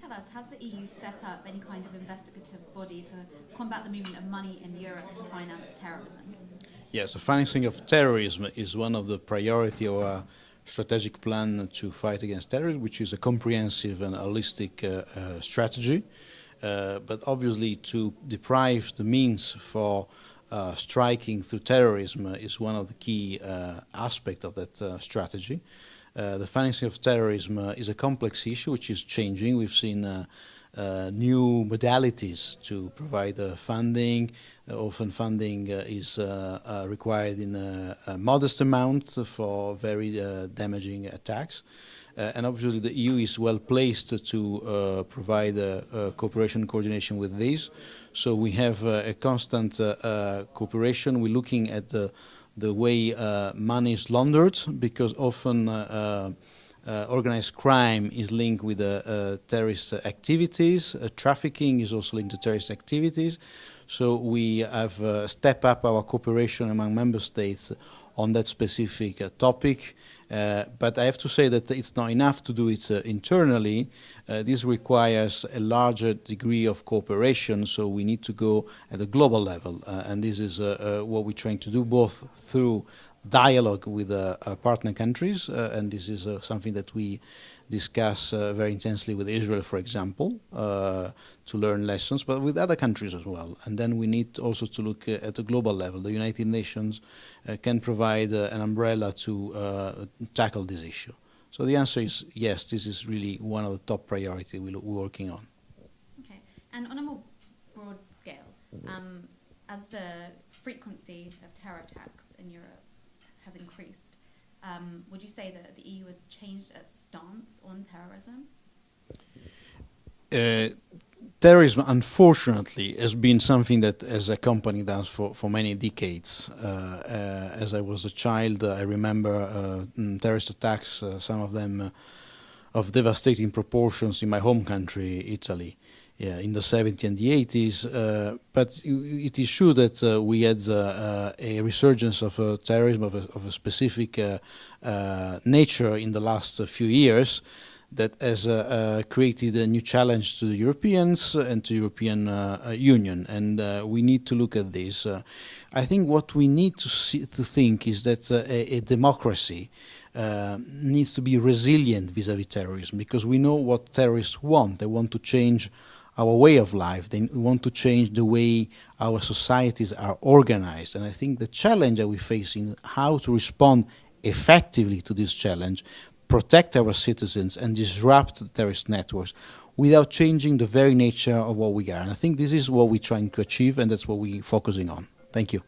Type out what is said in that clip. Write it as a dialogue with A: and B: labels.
A: tell us, has the EU set up any kind of investigative body to combat the movement of money in Europe to finance terrorism?
B: Yes, the financing of terrorism is one of the priority of our strategic plan to fight against terrorism, which is a comprehensive and holistic strategy. But obviously, to deprive the means for striking through terrorism is one of the key aspects of that strategy. The financing of terrorism is a complex issue which is changing. We've seen new modalities to provide funding. Often funding is required in a modest amount for very damaging attacks. And obviously the EU is well placed to provide cooperation and coordination with these. So we have a constant cooperation. We're looking at the way money is laundered, because often organized crime is linked with terrorist activities. Trafficking is also linked to terrorist activities. So we have stepped up our cooperation among member states on that specific topic. But I have to say that it's not enough to do it internally. This requires a larger degree of cooperation, so we need to go at a global level. And this is what we're trying to do, both through dialogue with our partner countries, and this is something that we discuss very intensely with Israel, for example, to learn lessons, but with other countries as well. And then we need also to look at a global level. The United Nations can provide an umbrella to tackle this issue. So the answer is yes, this is really one of the top priorities we're working on.
A: Okay, and on a more broad scale, as the frequency of terror attacks in Europe has increased, would you say that the EU has changed its stance on terrorism?
B: Terrorism, unfortunately, has been something that has accompanied us for many decades. As I was a child, I remember terrorist attacks, some of them of devastating proportions in my home country, Italy, in the 70s and the 80s. But it is true that we had a resurgence of terrorism of a specific nature in the last few years that has created a new challenge to the Europeans and to the European Union. And we need to look at this. I think what we need to think is that a democracy needs to be resilient vis-à-vis terrorism, because we know what terrorists want. They want to change our way of life. They want to change the way our societies are organized. And I think the challenge that we face in how to respond effectively to this challenge, protect our citizens and disrupt the terrorist networks without changing the very nature of what we are. And I think this is what we're trying to achieve, and that's what we're focusing on. Thank you.